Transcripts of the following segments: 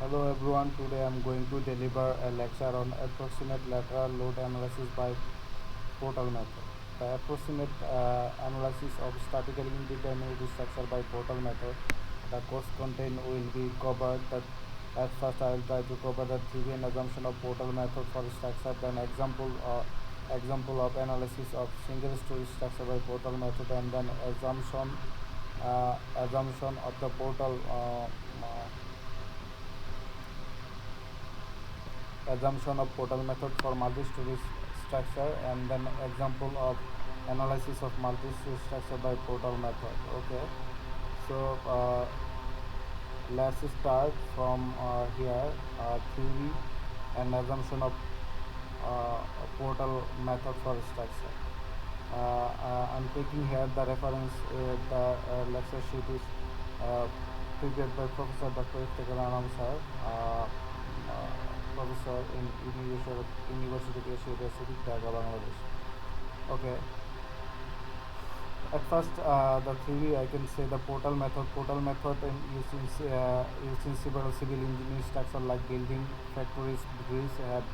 Hello everyone, today I am going to deliver a lecture on approximate lateral load analysis by portal method. The approximate analysis of statically indeterminate structure by portal method. The course content will be covered. At first I will try to cover the theory and assumption of portal method for structure, then example of analysis of single story structure by portal method, and then assumption of the portal assumption of portal method for multi-story structure, and then example of analysis of multi-story structure by portal method. Okay, so let's start from here. Theory and assumption of portal method for structure. I'm taking here the reference. The lecture sheet is prepared by Professor Dr. Iftikhar sir, professor in University of Asia Pacific, Dhaka, Bangladesh. Okay. At first, the theory, I can say the portal method. Portal method used in civil engineering structure like building, factories, bridges have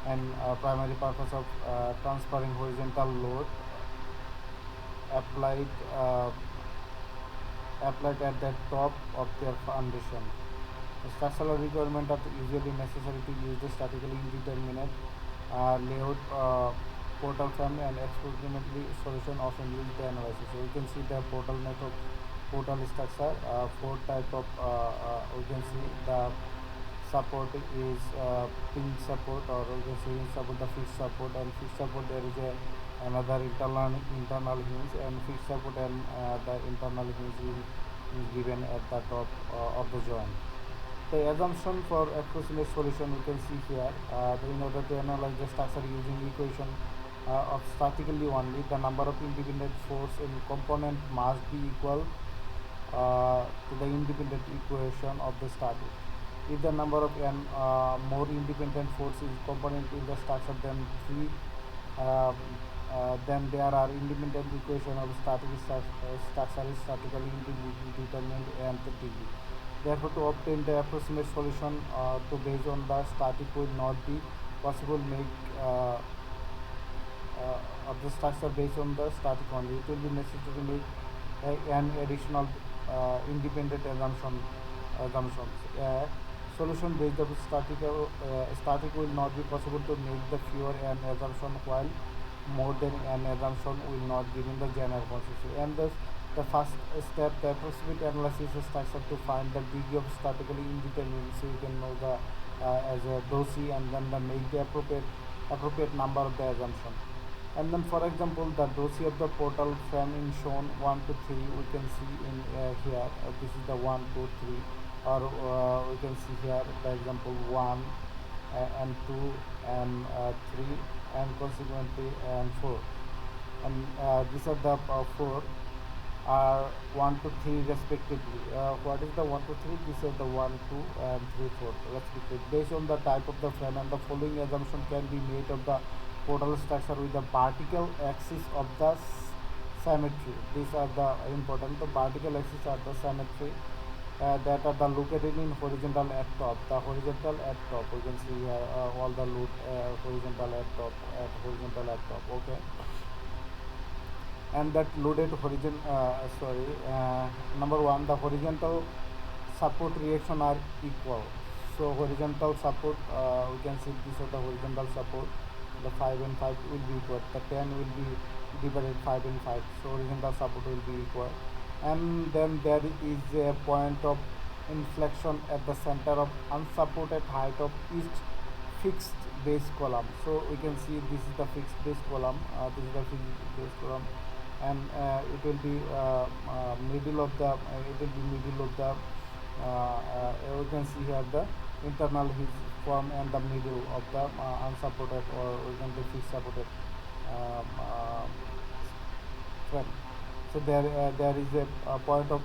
and primary purpose of transferring horizontal load applied uh, applied at the top of their foundation. The structural requirements are usually necessary to use the statically indeterminate layout portal frame, and approximately solution often use the analysis. So we can see the portal method, portal structure, four type of we can see the support is pin support, or we can say support the fixed support, and fixed support there is another internal hinge, and fixed support and the internal hinge is given at the top of the joint. The assumption for approximate solution we can see here. In order to analyze the structure using equation of statically only, the number of independent force in component must be equal to the independent equation of the static. If the number of more independent forces component in the structure than 3, uh, then there are independent equation of structure is statically indeterminate and the degree. Therefore, to obtain the approximate solution to based on the static will not be possible make of the structure based on the static only. It will be necessary to make an additional independent assumptions. Solution based on static will not be possible to make the fewer an assumption, while more than an assumption will not given the general consensus. And thus, the first step, the approximate analysis of structure to find the degree of statically indeterminate. So you can know the as a dosy, and then make the appropriate number of the assumption. And then, for example, the dosy of the portal frame in shown 1 to 3. We can see in here. This is the 1, 2, 3, or we can see here the example 1 and 2 and 3, and consequently and 4. And these are the 4 are 1 to 3 respectively. What is the 1 to 3? These are the 1, 2 and 3, 4 respectively. Based on the type of the frame, and the following assumption can be made of the portal structure with the vertical axis of the symmetry. These are the important. The vertical axis are the symmetry that are the located in horizontal at top. The horizontal at top. We can see here all the loop horizontal at top, Okay. And that loaded number 1, the horizontal support reaction are equal. So horizontal support, we can see these are the horizontal support. The 5 and 5 will be equal. The 10 will be divided 5 and 5. So horizontal support will be equal. And then there is a point of inflection at the center of unsupported height of each fixed base column. So we can see this is the fixed base column. This is the fixed base column, and it will be middle of the. We can see here the internal hinge form and the middle of the unsupported, or we can say fixed supported frame. So there is a point of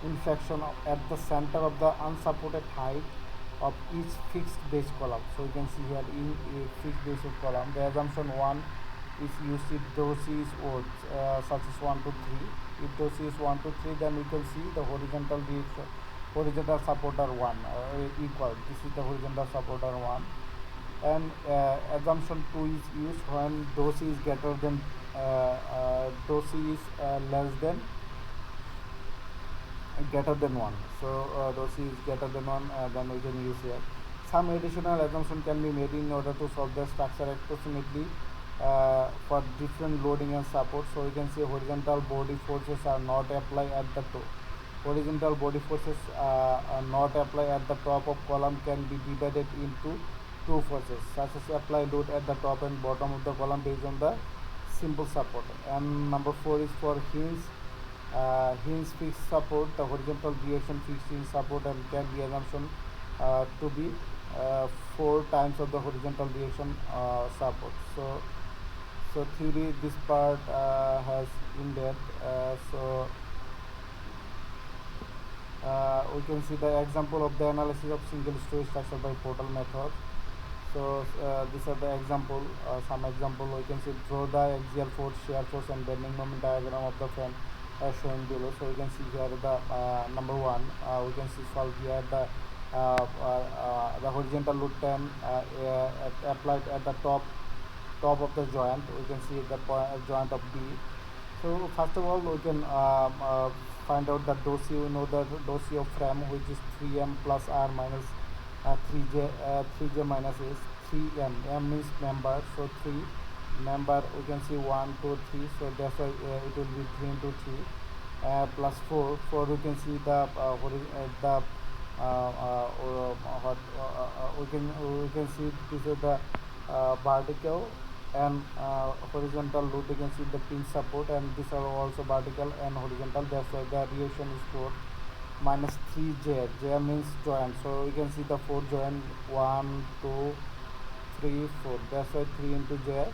inflection at the center of the unsupported height of each fixed base column. So you can see here in a fixed base of column, the assumption 1 is used if dosy is odd, such as 1 to 3. If dosy is 1 to 3, then we can see the horizontal horizontal support are 1 equal. This is the horizontal support are 1. And assumption 2 is used when dou c is greater than dou c is greater than 1. So dou c is greater than 1, then we can use here. Some additional assumption can be made in order to solve the structure approximately for different loading and support. So we can see horizontal body forces are not applied at the top. Horizontal body forces are not applied at the top of column can be divided into two forces, such as apply load at the top and bottom of the column based on the simple support. And number 4 is for hinge fixed support. The horizontal reaction fixed hinge support and can be assumption to be 4 times of the horizontal reaction support. So theory, this part has in depth. We can see the example of the analysis of single-storied structure by portal method. So these are the example, some example. We can see draw the axial force, shear force and bending moment diagram of the frame as shown below. So we can see here the number 1, we can see solve here the horizontal load 10 applied at the top of the joint. We can see the joint of B. So first of all, we can find out the dou c. We know the dou c of frame, which is 3m plus r minus 3j minus is 3m. M means member, so 3 member. We can see 1, 2, 3. So that's why it will be 3 into 3 plus 4. We can see we can see this is the vertical and horizontal load. You can see the pin support, and these are also vertical and horizontal. That's why the reaction is 4 minus 3j. J means joint. So we can see the 4 joint, 1, 2, 3, 4. That's why 3 into j.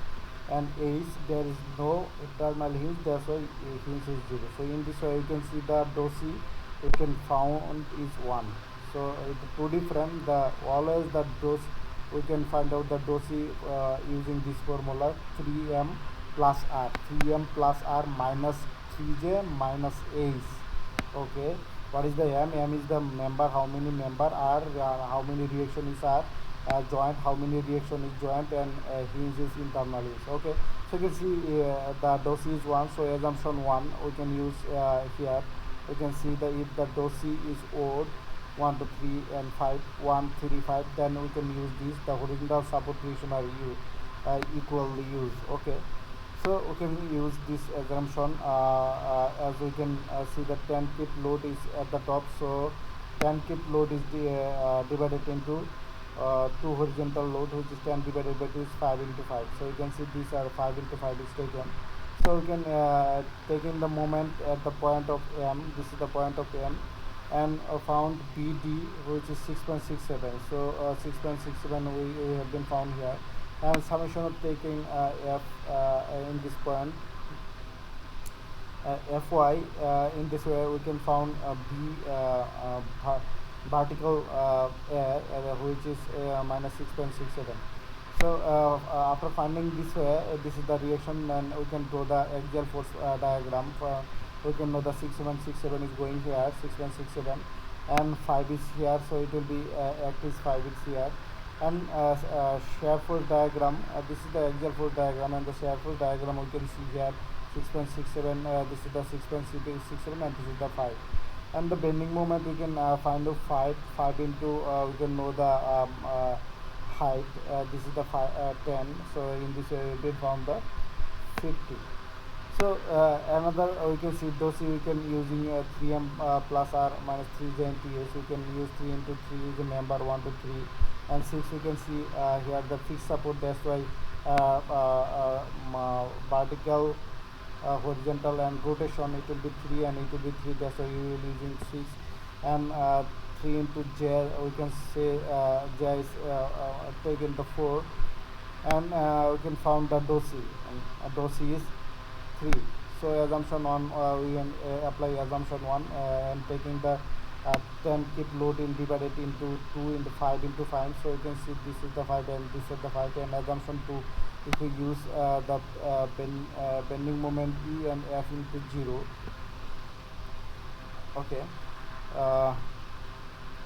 And H, there is no internal hinge. That's why hinge is 0. So in this way, you can see the dou c we can found is 1. So the 2D frame, the always the dou we can find out the dou c using this formula 3m plus r. 3m plus r minus 3j minus h. Okay, what is the m? M is the member, how many member, r how many reaction is r, joint how many reaction is joint, and hinge is internal hinge. Okay, so you can see the dou c is 1. So assumption 1 we can use here. We can see that if the dou c is odd 1 to 3 and 5, 1, 3, 5, then we can use this. The horizontal support reaction are equally used. Okay, so we can use this assumption as we can see the 10 kip load is at the top. So 10 kip load is divided into 2 horizontal load, which is 10 divided by 2 is 5 into 5. So you can see these are 5 into 5 is taken. So we can take in the moment at the point of M. This is the point of M, and found BD, which is 6.67. So 6.67 we have been found here, and summation of taking F in this point Fy in this way we can found B vertical which is minus 6.67. So after finding this way, this is the reaction, and we can draw the axial force diagram. We can know the 6167 is going here, 6167, and 5 is here, so it will be act is 5 is here. And shear force diagram, this is the axial force diagram, and the shear force diagram we can see here 6.67, this is the 6.67, and this is the 5. And the bending moment we can find out 5 into we can know the height. This is the 10. So in this way we found the 50. So another we can see dou c we can using 3m plus r minus 3j into s. We can use 3 into 3 is the member 1 to 3, and 6 we can see here the fixed support. That's why vertical, horizontal and rotation it will be 3 and it will be 3. That's why you will using 6. And 3 into j we can say j is taken the 4, and we can found the dou c, and dou c is 3. So assumption 1 we can apply assumption 1 and taking the 10 kip load in divided into 2 into 5 into 5. So you can see this is the 5 and this is the 5. And assumption 2, if we use the bending moment E and F into 0. Okay,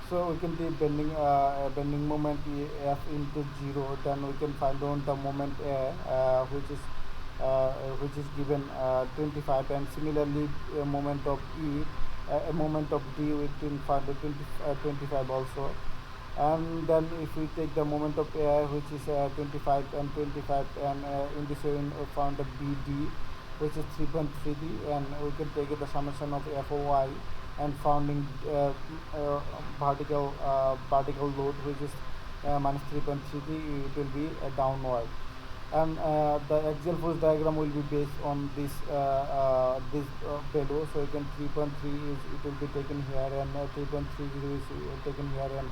So we can take bending moment F into 0. Then we can find out the moment A, which is given 25, and similarly a moment of E, a moment of D, we can find the 25 also. And then if we take the moment of A, which is 25 and 25, and in this way we found the BD, which is 3.3D, and we can take the summation of FOY and founding vertical load, which is minus 3.3D. It will be downward, and the axial force diagram will be based on this value. So you can 3.3 is it will be taken here, and 3.30 is taken here, and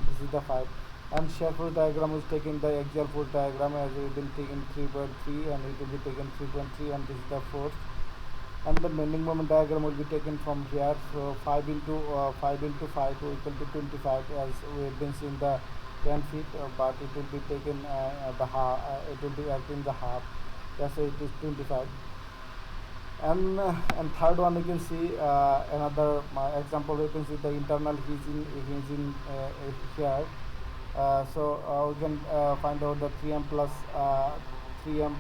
this is the 5. And shear force diagram is taken the axial force diagram, as it will taken 3.3, and it will be taken 3.3, and this is the force. And the bending moment diagram will be taken from here. So 5 into 5 into 5 will equal to 25, as we have been seeing the 10 feet, but it will be taken the half. It will be acting the half. That's why it is 25. And third one, you can see another example. You can see the internal hinging here. So we can find out the 3m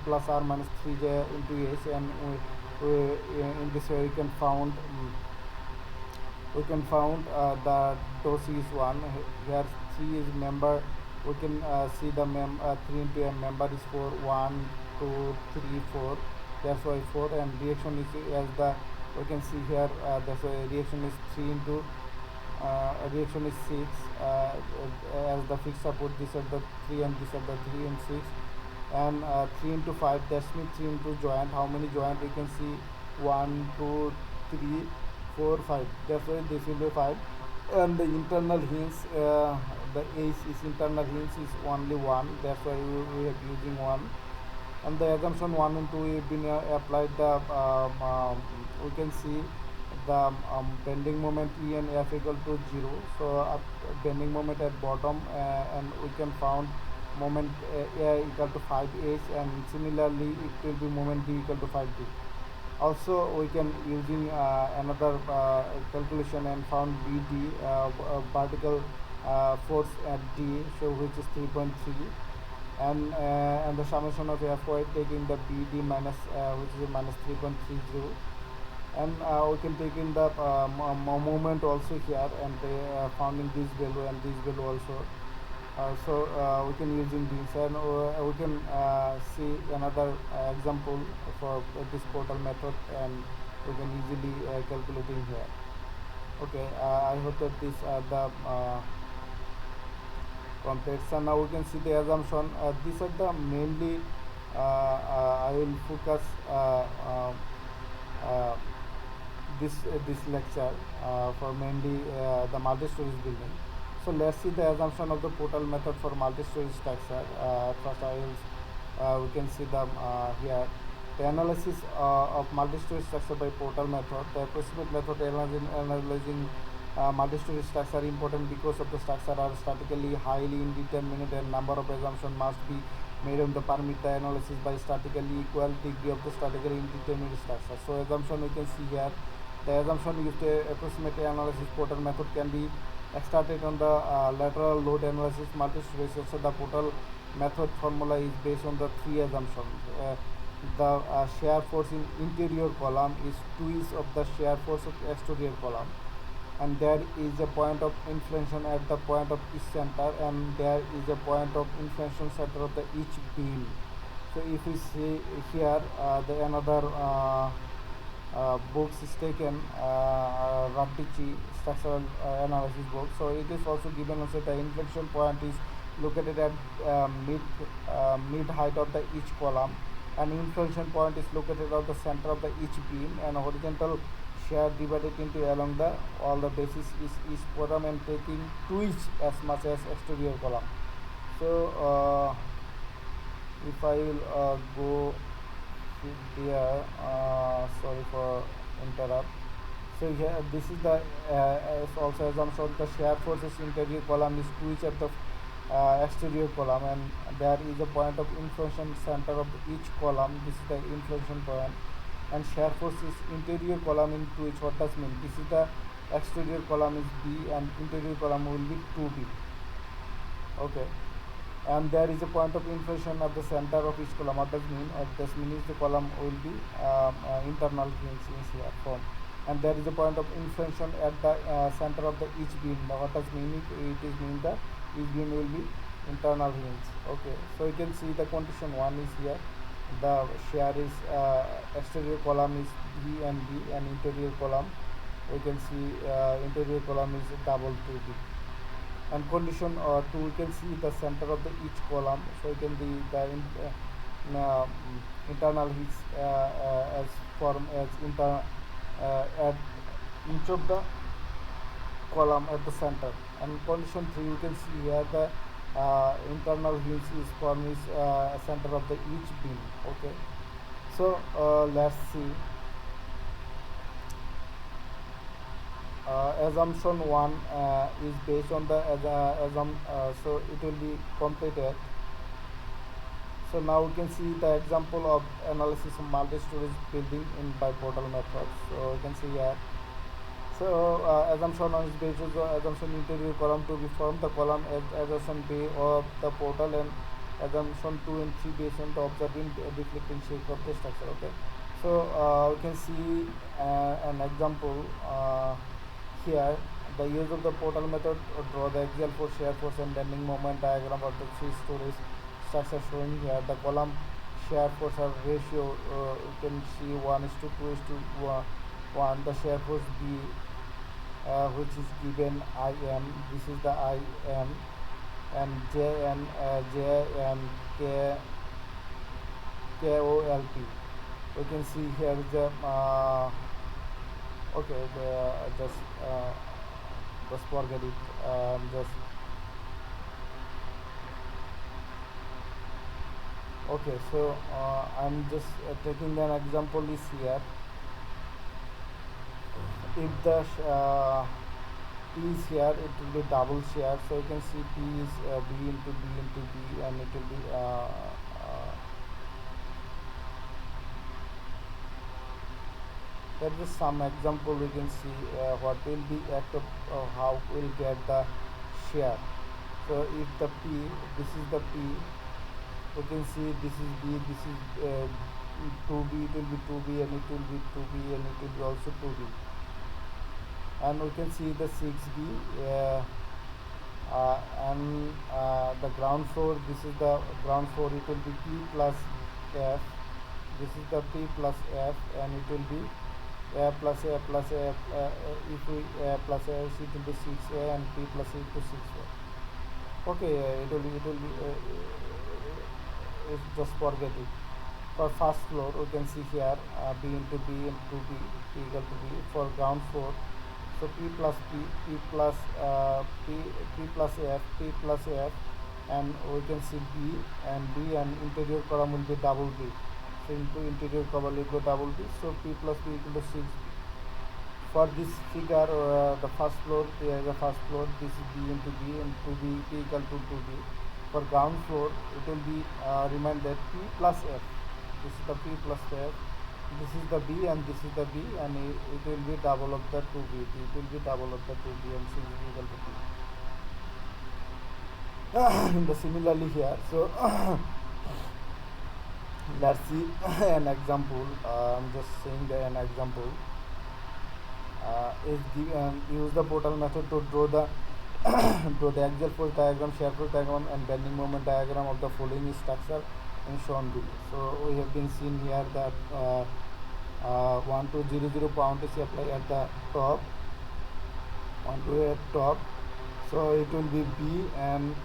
plus r minus 3j into h, and we in this way we can found the dose is 1. Here 3 is member. We can see the 3 into m member is 4. 1 2 3 4. That's why 4. And reaction is as the we can see here. That's why reaction is 3 into reaction is 6 as the fixed support. These are the 3, and these are the 3 and 6. And 3 into 5, that's means 3 into joint. How many joint we can see? 1 2 3 4 5. That's why this will be 5. And the internal hinge, the H is internal hinge is only 1. That's why we are using 1. And the assumption 1 and 2 have been applied. The we can see the bending moment E and F equal to 0. So bending moment at bottom, and we can found moment A equal to 5h, and similarly it will be moment D equal to 5d. Also we can using another calculation and found BD, vertical force at D, so which is 3.3, and the summation of FY taking the BD minus which is minus 3.30, and we can take in the moment also here, and founding this value and this value also. So we can using this, and we can see another example for this portal method, and we can easily calculating here. Okay, I hope that these are the complex. And now we can see the assumption. These are the mainly I will focus this lecture for mainly the multi-storage building. So let's see the assumption of the portal method for multi-storage structure. First, we can see the here the analysis of multi-storage structure by portal method. The approximate method analyzing multi-storage structure important because of the structure are statically highly indeterminate, and number of assumptions must be made on the permit the analysis by statically equal degree of the statically indeterminate structure. So assumption we can see here. The assumption used to approximate analysis portal method can be extracted on the lateral load analysis multi-storage. So the portal method formula is based on the 3 assumptions. The shear force in interior column is twice of the shear force of exterior column, and there is a point of inflection at the point of each center, and there is a point of inflection center of the each beam. So if we see here the another books is taken, Rabdici structural analysis book. So it is also given us that the inflection point is located at mid height of the each column, and inflection point is located at the center of the each beam, and horizontal shear divided into along the all the basis is each column, and taking twice as much as exterior column. So if I will go here, sorry for interrupt. So here this is the also assumption the shear forces interior column is twice of the exterior column, and there is a point of inflection center of each column. This is the inflection point, and shear force is interior column in twice. What does mean? This is the exterior column is B and interior column will be 2B. Okay, and there is a point of inflection at the center of each column. What does mean? This means the column will be internal hinge is here form, and there is a point of inflection at the center of the each beam. Now what does mean? It is mean that each beam will be internal hinge. Okay, so you can see the condition 1 is here. The shear is exterior column is B and B, and interior column we can see interior column is double 2B. And condition 2, we can see the center of the each column, so you can be the internal hinge as form as at each of the column at the center. And condition 3, you can see here the internal hinge is form is center of the each beam. Okay, so let's see. Assumption 1 is based on the so it will be completed. So now we can see the example of analysis of multi-storage building in biportal method. So you can see here. So assumption 1 is based on the assumption interior column to be formed the column as assumption B of the portal, and assumption 2 and 3 based on the observing deflecting shape of the structure. Okay, so we can see an example here. The use of the portal method, draw the axial force, shear force and bending moment diagram of the 3-story structure showing here. The column shear force are ratio, you can see 1:2:1. The shear force B, which is given IM, this is the IM, and J and KOLP. We can see here the okay, just forget it. Just okay. So I'm just taking an example is here. If the P is here, it will be double shear. So you can see P is B into B into B, and it will be there is some example. We can see what will be how we'll get the shear. So if the P, this is the P, we can see this is B, this is 2B, it will be 2B, and it will be 2B, and it will be also 2B. And we can see the 6B, and the ground floor, this is the ground floor, it will be P plus F, this is the P plus F, and it will be A plus A plus A, if we A plus A, it will be 6A, and P plus A to 6A. Okay, it will be just forget it. For first floor, we can see here B into B into B, P equal to B. For ground floor, so P plus P, P plus F, P plus F, and we can see B, and interior column will be double B. So into interior column will be double B. So P plus P equal to 6B. For this figure, the first floor, there is a first floor. This is B into B, and 2B, P equal to 2B. For ground floor, it will be reminded P plus F. This is the P plus F. This is the B, and this is the B, and it will be double of the 2B. It will be double of the 2B, and C is equal to B. Similarly here, so let's see an example. I'm just saying an example. Use the portal method to draw the axial force diagram, shear force diagram, and bending moment diagram of the following structure in shown below. So we have been seen here that 1200 pound is applied at the top, 1 at top. So it will be B, and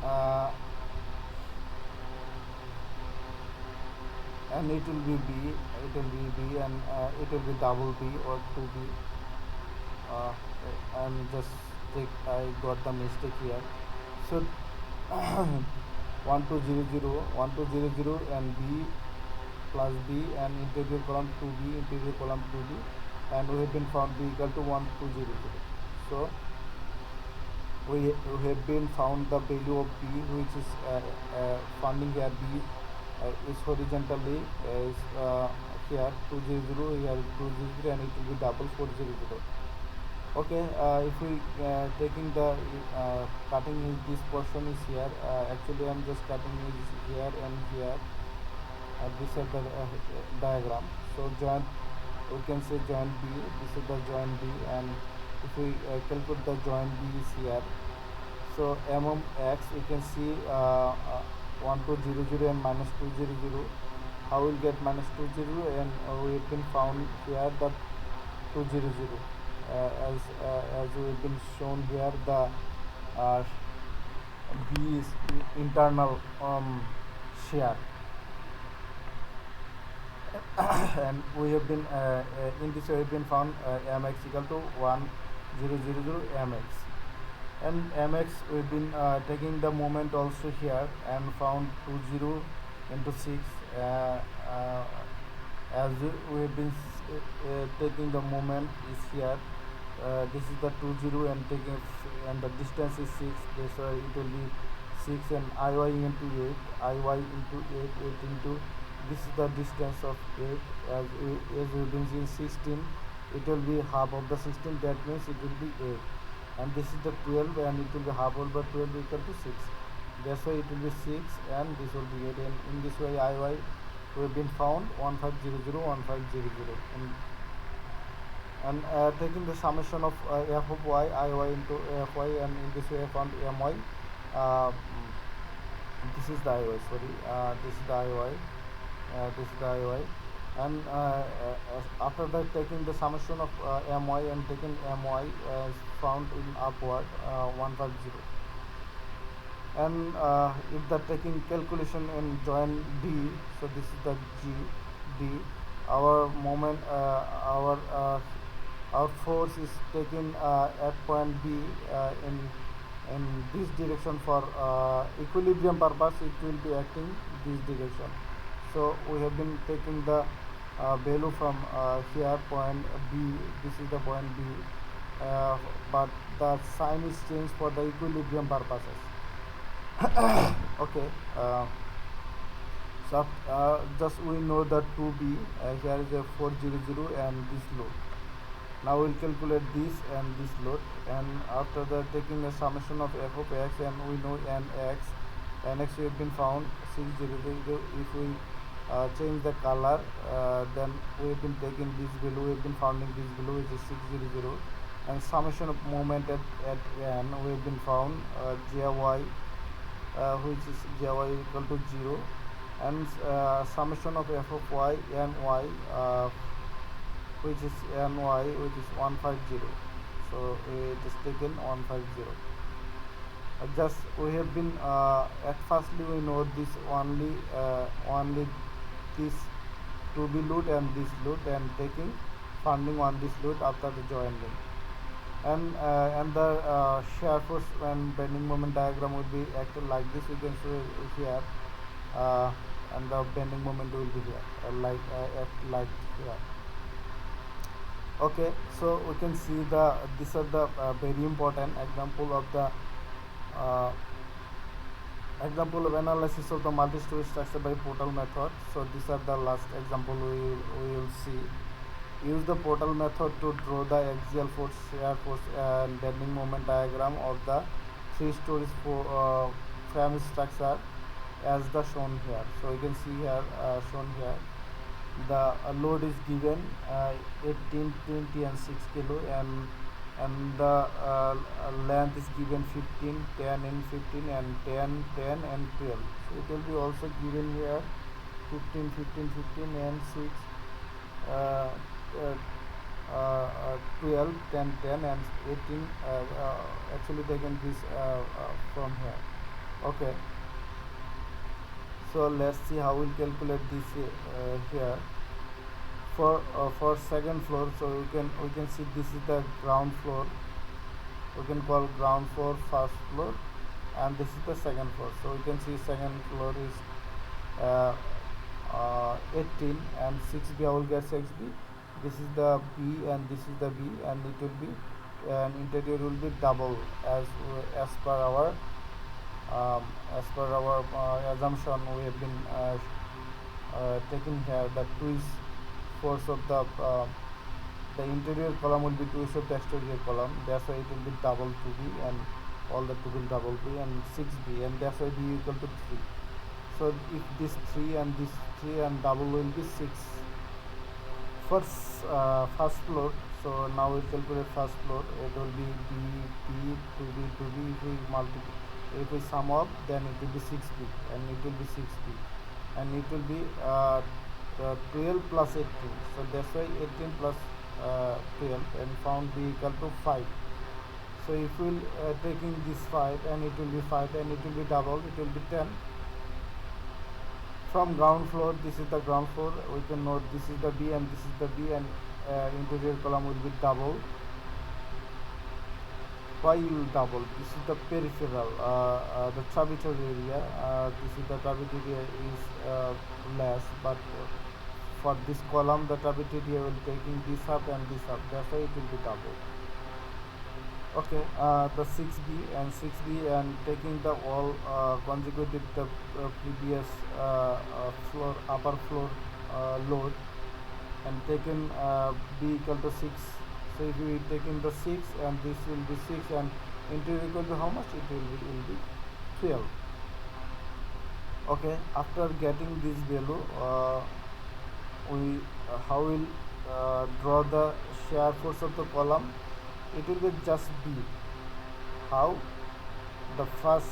it will be B, and it will be double B or 2B. And just I got the mistake here. So 1200 and B plus B, and interior column 2B, interior column 2B, and we have been found B equal to 1200. So we have been found the value of B, which is finding here B is horizontally is here 200, here 200, and it will be double 400. Okay, if we taking the cutting is this portion is here. Actually, I'm just cutting is here and here. This is the diagram. So joint, we can say joint B. This is the joint B, and if we calculate the joint B is here. So x we can see 1200 and minus 200. How we'll get minus 200, and we've been found here the 200 as we've been shown here the uh, B is internal shear. And we have been in this way we have been found mx equal to 1000 mx, and mx we've been taking the moment also here and found 20 into 6 as we've been taking the moment is here. This is the 20 and taking and the distance is 6, that's why it will be 6 and iy into 8, iy into 8, 8 into this is the distance of 8 as we've been seeing 16, it will be half of the 16, that means it will be 8, and this is the 12 and it will be half over 12 equal to 6, that's why it will be 6 and this will be 8, and in this way iy we have been found 1500 1500, and taking the summation of f of y iy into fy, and in this way I found my uh, this is the iy, sorry, this is the iy, this is the iy, and after that taking the summation of my and taking my is found in upward 150, and if the taking calculation in joint D, so this is the D, our moment our force is taken at point B in this direction for equilibrium purpose, it will be acting this direction. So we have been taking the value from here point B, this is the point B, but the sign is changed for the equilibrium purposes. Okay, so just we know that 2B, here is a 400 and this load. Now we'll calculate this and this load, and after that taking a summation of f of x, and we know nx we have been found 600. If we change the color, then we have been taking this value, we have been finding this value which is 600, and summation of moment at n we have been found jy which is jy equal to 0, and summation of f of y and y which is ny which is 150, so it is taken 150. Just we have been at firstly we know this only this to be load and this load, and taking funding on this load after the joining, and the shear force when bending moment diagram will be acted like this, we can show here, and the bending moment will be here like here. Okay, so we can see the these are the very important example of the example of analysis of the multi-storied structure by portal method. So these are the last example we will see. Use the portal method to draw the axial force, shear force and bending moment diagram of the 3 stories frame structure as the shown here. So you can see here shown here the load is given 18, 20 and 6 kilo, and the length is given 15, 10 and 15 and 10, 10 and 12. So it will be also given here 15, 15, 15 and 6, 12, 10, 10 and 18. Actually taken this from here. Okay, so let's see how we'll calculate this here for second floor. So we can see this is the ground floor, we can call ground floor first floor, and this is the second floor. So we can see second floor is 18 and 6B, I will get 6B. This is the B and this is the B, and it will be and interior will be double as per our assumption we have been taking here the twist force of the the interior column will be 2 of the exterior column, that's why it will be double 2b, and all the 2 will double b, and 6b, and that's why b equal to 3. So if this 3 and this 3 and double will be 6. First floor, so now we calculate first floor. It will be b, 2b. If we multiply, if we sum up, then it will be 6b, and it will be 6b, and it will be 12 plus 18. So that's why 18 plus 12, and found b equal to 5. So if we will taking this 5, and it will be 5, and it will be double, it will be 10. From ground floor, this is the ground floor, we can note this is the b and this is the b, and interior column will be double. Why will double? This is the peripheral, the trabectory area. This is the trabectory area is less, but for this column the trabectory area will taking this up and this up. That's why it will be double. Okay, the 6b and taking the all consecutive the previous floor, upper floor load, and taken b equal to 6. So if we taking the 6, and this will be 6, and interior equal to how much? It will be 12. Okay, after getting this value, we how will draw the shear force of the column? It will be just b. How? The first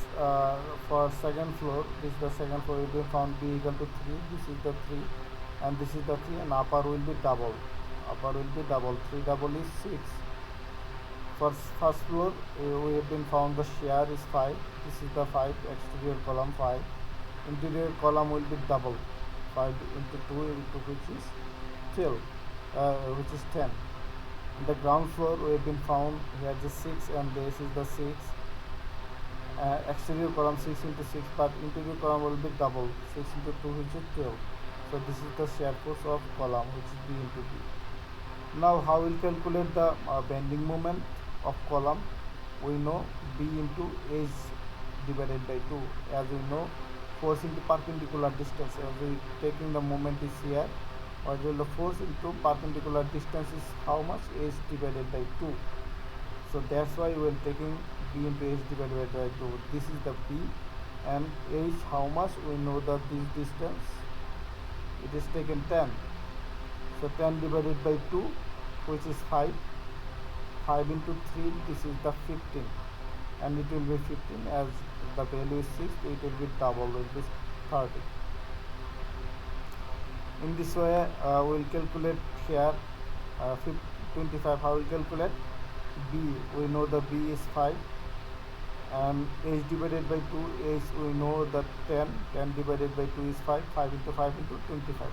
for second floor, this is the second floor, will be found b equal to 3. This is the 3, and this is the 3, and upper will be double. Upper will be double. 3 double is 6. For first floor, we have been found the shear is 5. This is the 5, exterior column 5. Interior column will be double. 5 into 2 into which is 12, which is 10. In the ground floor, we have been found here the 6, and this is the 6. Exterior column 6 into 6, but interior column will be double, 6 into 2, which is 12. So this is the shear force of column, which is b into b. Now how we will calculate the bending moment of column? We know b into h divided by 2. As we know, force into perpendicular distance. As we taking the moment is here, what will the force into perpendicular distance is how much? H divided by 2. So that's why we are taking b into h divided by 2. This is the b, and h how much? We know that this distance, it is taken 10. So 10 divided by 2, which is 5. 5 into 3, this is the 15, and it will be 15. As the value is 6, it will be double, it will be 30. In this way, we will calculate here 25. How we will calculate b? We know the b is 5, and h divided by 2, h we know that 10. 10 divided by 2 is 5. 5 into 5 into 25.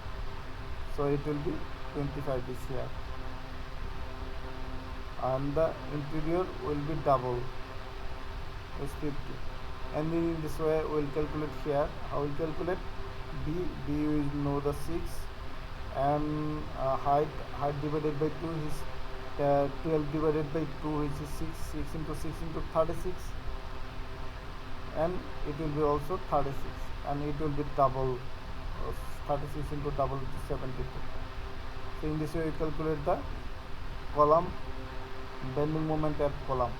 So it will be 25 is here, and the interior will be double, is 50. And then in this way we will calculate here. How we calculate b? B we know the 6, and height divided by 2 is 12 divided by 2, which is 6. 6 into 6 into 36, and it will be also 36, and it will be double. 36 into double is 72. So in this way we calculate the column bending moment at column.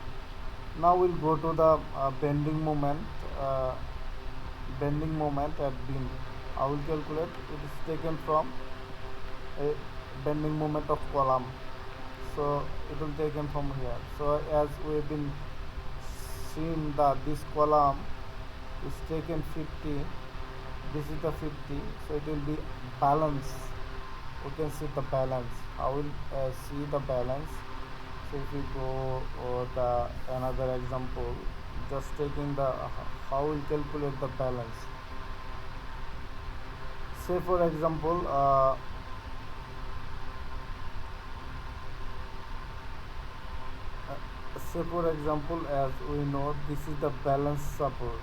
Now we'll go to the bending moment at beam. I will calculate. It is taken from a bending moment of column, so it will taken from here. So as we have been seen that this column is taken 50, this is the 50, so it will be balance. We can see the balance. I will see the balance. So if we go the another example, just taking the how we calculate the balance. Say for example, as we know, this is the balance support.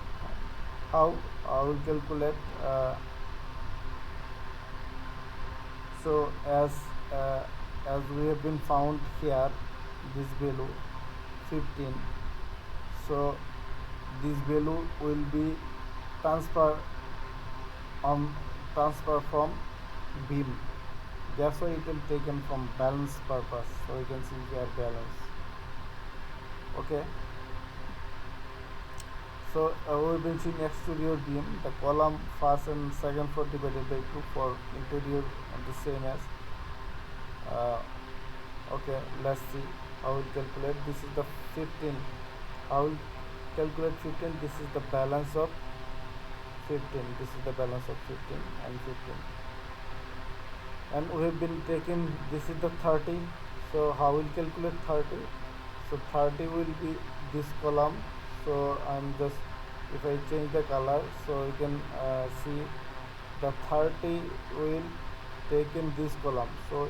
How I will calculate? So as we have been found here, this value 15. So this value will be transfer from beam. That's why it will taken from balance purpose. So you can see here balance. Okay. So we will see exterior beam. The column first and second floor divided by 2 for interior and the same as. Okay, let's see how we calculate. This is the 15. How we calculate 15? This is the balance of 15. This is the balance of 15 and 15. And we have been taking, this is the 30. So how we'll calculate 30? So 30 will be this column. So I'm just, if I change the color, so you can see the 30 will take in this column. So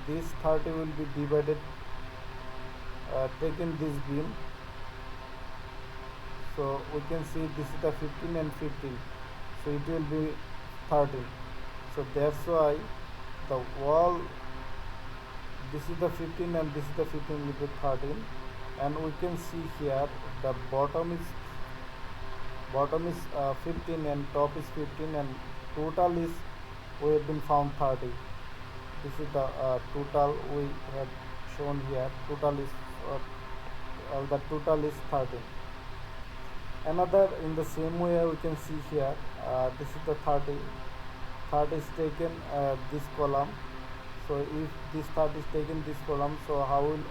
this 30 will be divided, taken this beam. So we can see this is the 15 and 15. So it will be 13. So that's why the wall, this is the 15 and this is the 15 will be 13. And we can see here the bottom is 15 and top is 15 and total is, we have been found 30. This is the total we have shown here. Total is the total is 13. Another, in the same way we can see here, this is the 30. 30 is taken this column. So if this 30 is taken this column, so how will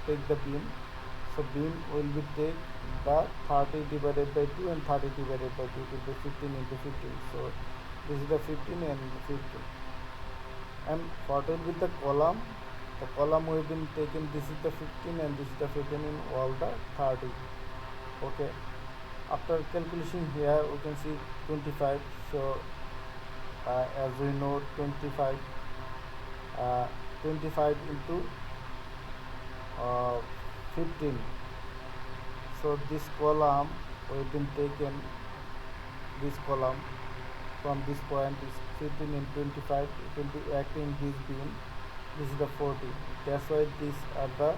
take the beam? So beam will be take the 30 divided by 2 and 30 divided by 2 to be 15 into 15. So this is the 15 and 15. And what will be the column? The column we have been taken, this is the 15 and this is the 15 in all the 30. Okay. After calculation here we can see 25. So as we know 25 into 15. So this column we have been taken, this column from this point is 15 and 25. It will be acting this beam. This is the 40. That's why this are the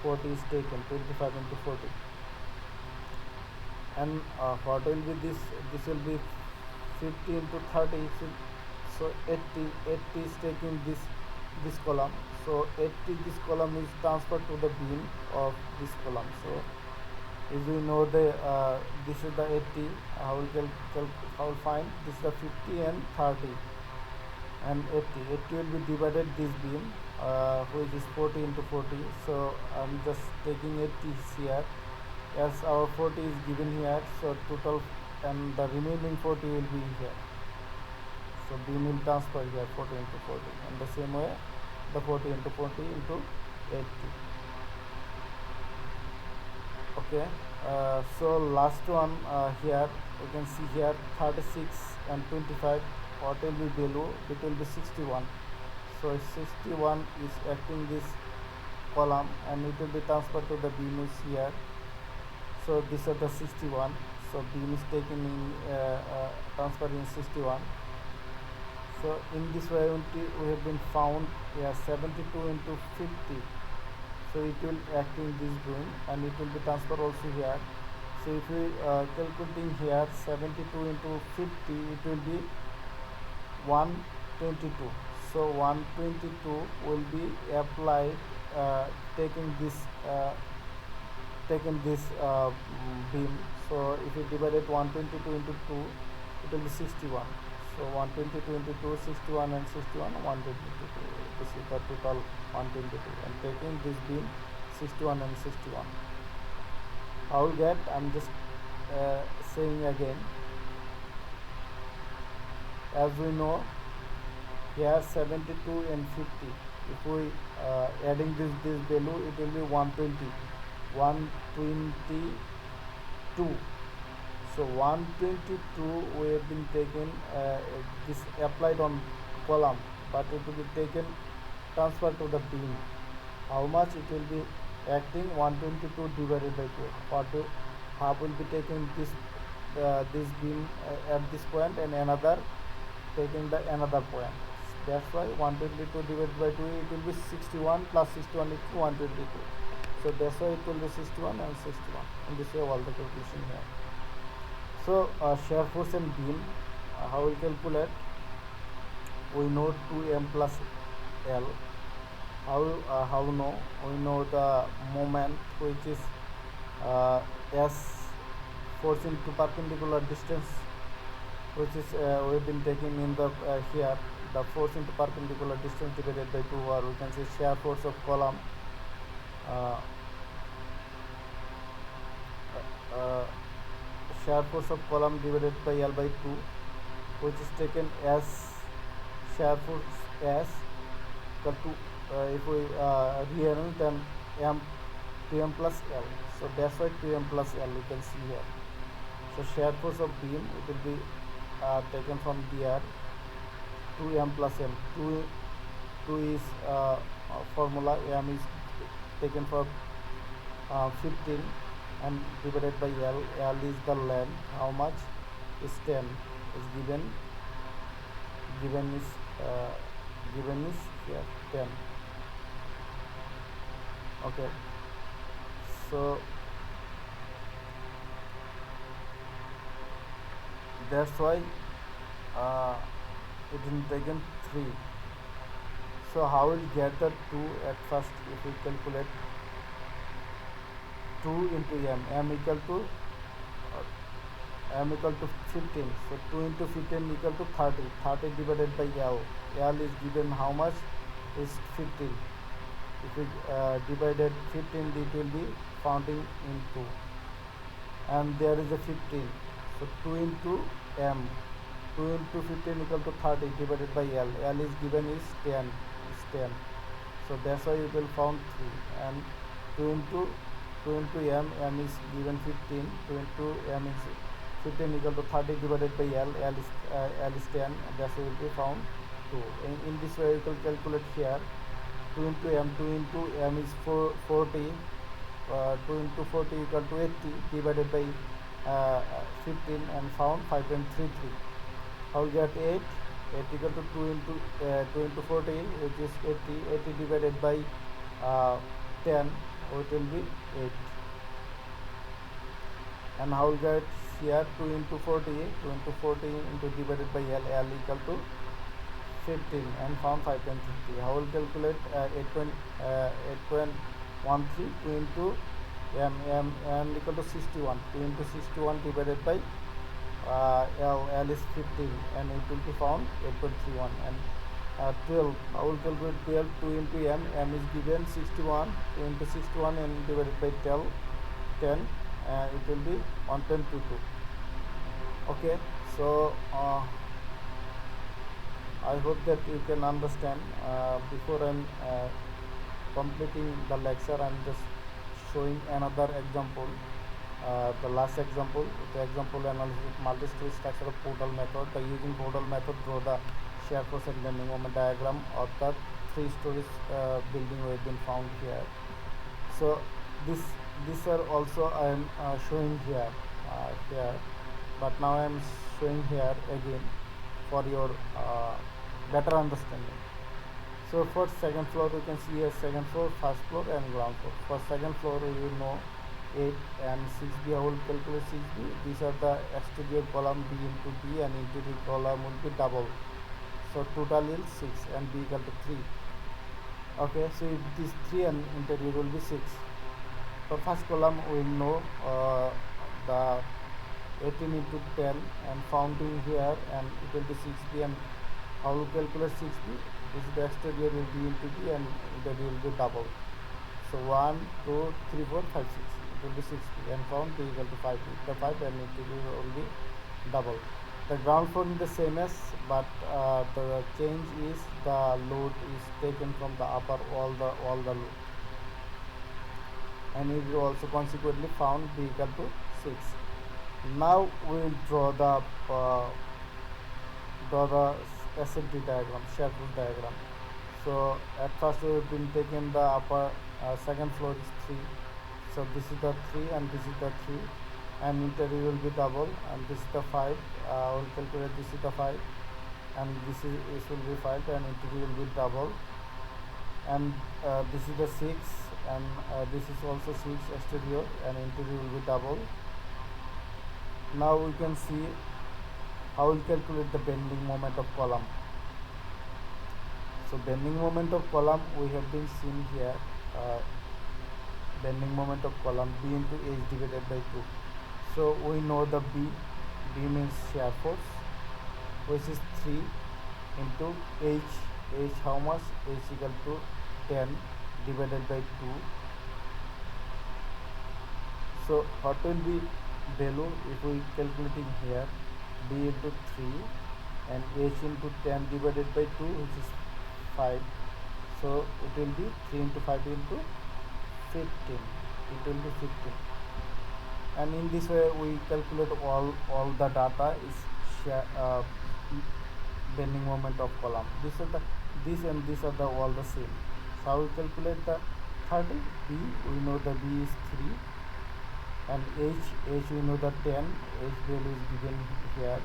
40 is taken, 25 into 40. And what will be this? This will be 50 into 30. So 80 is taking this column. So 80, this column is transferred to the beam of this column. So if we know the this is the 80, how will find this is the 50 and 30 and 80 will be divided this beam, which is 40 into 40. So I'm just taking 80 here as our 40 is given here. So total and the remaining 40 will be here. So beam will transfer here 40 into 40, and the same way the 40 into 40 into 80. Okay. So last one here you can see here 36 and 25. What will be below? It will be 61. So 61 is acting this column and it will be transferred to the beam is here. So these are the 61. So beam is taken in transferred in 61. So in this way we have been found here 72 into 50. So it will act in this beam and it will be transferred also here. So if we calculating here 72 into 50, it will be 122. So 122 will be applied, taking this beam. So if you divide it 122 into 2, it will be 61. So 122 into 2, 61 and 61, 122. This is the total 122. And taking this beam 61 and 61. I will get, I'm just saying again. As we know, here 72 and 50. If we adding this value, it will be 120. 122. So 122 we have been taken, this applied on column, but it will be taken transferred to the beam. How much it will be acting? 122 divided by 2. Half will be taking this beam at this point and another taking the another point. That's why 122 divided by 2, it will be 61 plus 61 is 122. So that's why it will be 61 and 61. And this way all the calculation here. So shear force and beam, how we calculate? We know 2m plus L. How know? We know the moment, which is S, force into perpendicular distance, which is we've been taking in the here, the force into perpendicular distance divided by 2, or we can say shear force of column, uh, uh, shear force of column divided by L by 2, which is taken as shear force as equal to, if we rearrange, then m 2m plus L. So that's why 2m plus L you can see here. So shear force of beam, it will be taken from there, 2m plus m. 2 is formula, m is taken for 15 and divided by L. L is the length. How much is 10 is given is here 10. Okay, so that's why it is taken 3. So how will get the 2 at first? If we calculate 2 into m equal to 15. So 2 into 15 equal to 30. 30 divided by L. L is given how much? Is 15. If we divided 15, it will be founding in 2. And there is a 15. So 2 into m. 2 into 15 equal to 30 divided by L. L is given is 10. So that's why you will found 3. And 2 into m is given 15. 2 into m is 15 equal to 30 divided by L. L is 10. That's why you will be found 2. In this way you can calculate here. 2 into m is 40. 2 into 40 equal to 80 divided by 15 and found 5.33. How will get 8? 8 equal to 2 into 40, which is 80 divided by 10, it will be 8. And how will get here? 2 into 40 into divided by L equal to 15 and found 5.50. How will calculate 8.13? 2 into m equal to 61. 2 into 61 divided by L is 15 and it will be found 8.31. And 12, I will calculate 12. 2 into m is given 61. 2 into 61 and divided by 10, it will be 1.22. Okay, so I hope that you can understand. Before I'm completing the lecture, I'm just showing another example. The last example, the example analysis with multi-storied structure of portal method. By using portal method, draw the shear force and bending moment diagram of the 3-story building we have been found here. So these are also I am showing here, but now I am showing here again for your better understanding. So for second floor, you can see here second floor, first floor and ground floor. For second floor, you know 8 and 6B. I will calculate 6B. These are the exterior column B into B and interior column will be double. So total is 6 and B equal to 3. Okay, so if this 3 and interior will be 6. For first column we know the 18 into 10 and founding here, and it will be 6B. And how will calculate 6B? This is the exterior will be into B and interior will be double. So 1, 2, 3, 4, 5, 6. It will be 6B and found B equal to 5B. The 5 and interior will be double. The ground floor is the same as, but the change is the load is taken from the upper all the load, and it is also consequently found B equal to 6. Now we will draw the SFD diagram, shear force diagram. So at first we have been taking the upper second floor is 3. So this is the 3 and this is the 3, and interior will be double, and this is the 5. I will calculate this is the 5 and this will be 5 and interior will be double, and this is the 6 and this is also 6 exterior and interior will be double. Now we can see how we calculate the bending moment of column. So bending moment of column we have been seen here. Bending moment of column B into H divided by 2. So we know the B means shear force, which is 3 into H how much? H equal to 10 divided by 2. So what will be value if we calculating here? B into 3 and H into 10 divided by 2, which is 5. So it will be 3 into 5 into 15. It will be 15. And in this way we calculate all the data is bending moment of column. This and these are the all the same. So how we calculate the 30? B, we know the B is 3, and H we know the 10. H value is given here.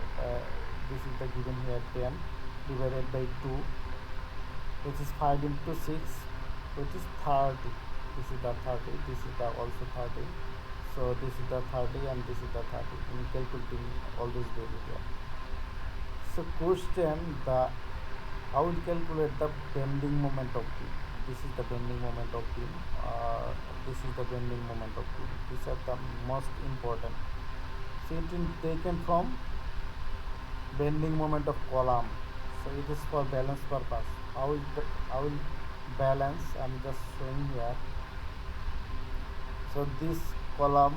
This is the given here 10 divided by 2, which is 5 into 6, which is 30. This is the 30. This is the also 30. So this is the 30 and this is the 30. In calculating all these values here. So question, the how we calculate the bending moment of beam. This is the bending moment of beam. This is the bending moment of beam. These are the most important. So it is taken from bending moment of column. So it is for balance purpose. I will balance. I'm just showing here. So this column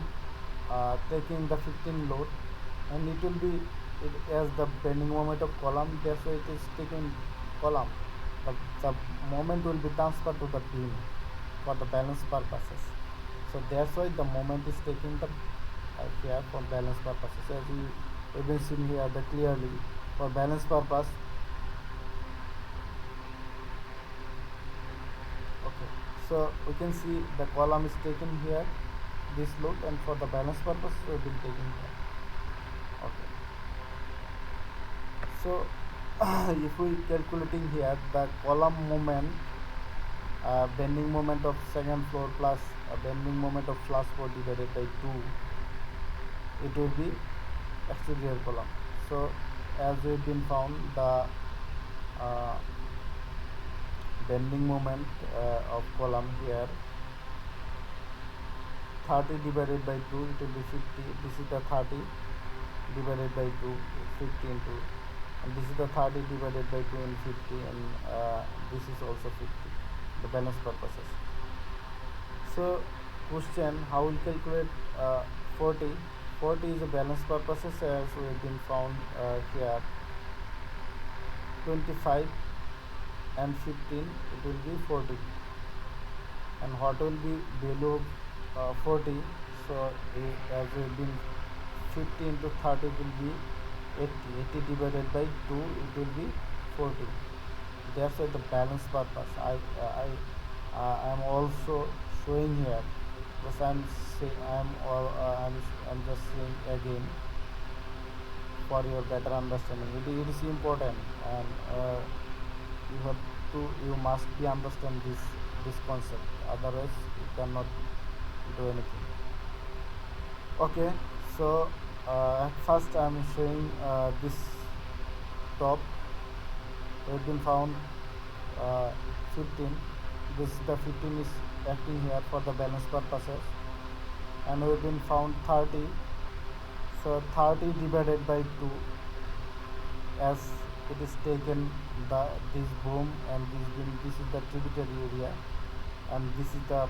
taking the 15 load, and it will be as the bending moment of column. That's why it is taking column. The moment will be transferred to the beam for the balance purposes. So that's why the moment is taking the here for balance purposes. As we have been seen here, the clearly for balance purpose. Okay, so we can see the column is taken here, this load, and for the balance purpose we have been taking here. Okay, so if we calculating here the column moment, bending moment of second floor plus bending moment of first floor divided by 2, it will be exterior column. So as we've been found, the bending moment of column here 30 divided by 2, it will be 50. This is the 30 divided by 2, 50 into, and this is the 30 divided by 2 and 50, and this is also 50, the balance purposes. So question, how will calculate 40? 40 is a balance purposes, as we have been found here. 25 and 15, it will be 40. And what will be value of 40? So as we have been 50 into 30, it will be 80 divided by 2, it will be 40. That's why the balance purpose. I am also showing here, because I'm just saying again for your better understanding. It is important, and you must be understand this concept. Otherwise you cannot do anything. Okay, so first I am showing this top. We have been found 15. This the 15 is acting here for the balance purposes, and we have been found 30. So 30 divided by 2, as it is taken this boom and this beam. This is the tributary area, and this is the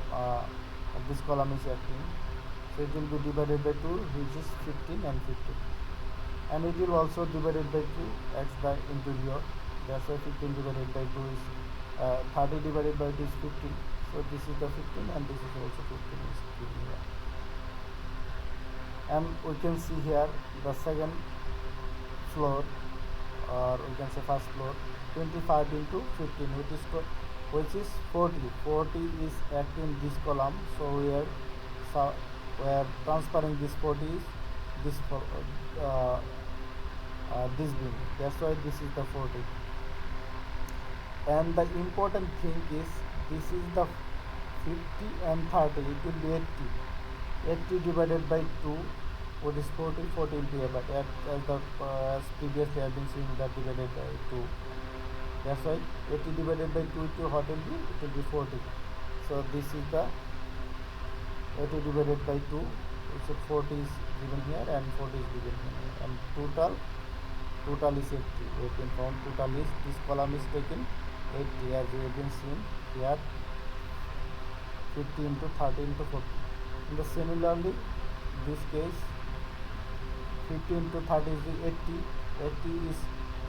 this column is acting. So it will be divided by 2, which is 15 and 15, and it will also divided by 2 as the interior. That's why 15 divided by 2 is 30 divided by 2 is 15. So this is the 15, and this is also 15 is given here. And we can see here the second floor, or we can say first floor, 25 into 15, which is 40. 40 is acting this column. So we are transferring this 40 is this this beam. That's why this is the 40. And the important thing is, this is the 50 and 30, it will be 80. 80 divided by 2, what is 40? 40 will be about as previously I have been seeing that divided by 2. That's why 80 divided by 2 to what will be? It will be 40. So this is the 80 divided by 2. So 40 is given here and 40 is given here. And total is 80. 18 found. Total is, this column is taken 80 as we have been seen here, 50 into 30 into 40. In the similarly, this case 50 into 30 is the 80. 80 is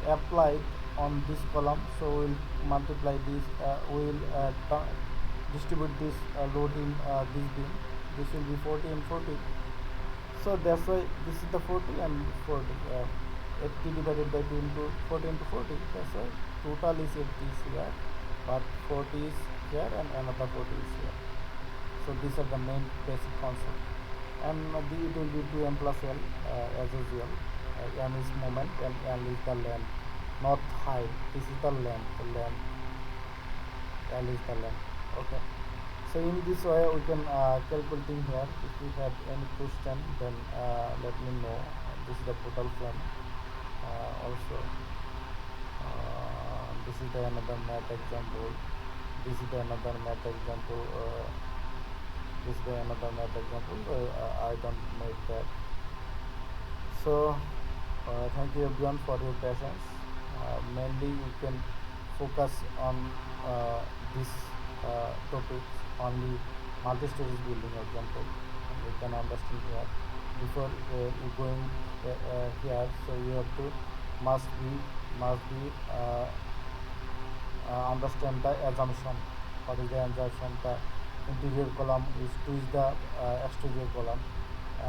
applied on this column, so we will multiply this, we will distribute this load in this beam. This will be 40 and 40. So that's why this is the 40 and 40. 80 divided by 2 into 40 into 40. That's why total is 80 is here, but 40 is here and another 40 is here. So these are the main basic concept. And it will be 2m plus l as usual. M is moment and l is the length, not height. This is the length. L is the length. Okay. So in this way we can calculating here. If you have any question, then let me know. This is the total frame. Also, this is the another math example. This is the another math example. This is the another math example. I don't make that. So thank you everyone for your patience. Mainly you can focus on this topic, only multi-storied building example, and you can understand here. Before you going here, so you have to must be understand the assumption. What is the assumption? The interior column is the exterior column,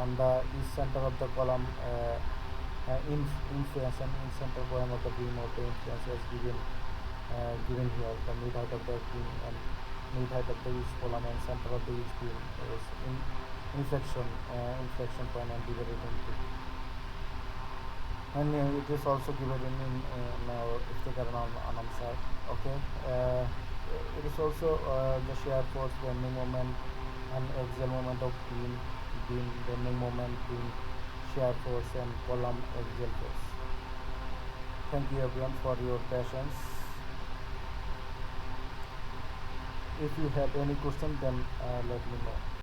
and the east center of the column influence, and in center point of the beam of the influence is given here. The mid height of the beam and mid height of the each column and center of the each beam is inflection point and divided into. And it is also given in our sticker on side. Okay. It is also the shear force, bending moment, and axial moment of beam, bending moment, beam, shear force, and column axial force. Thank you everyone for your patience. If you have any question, then let me know.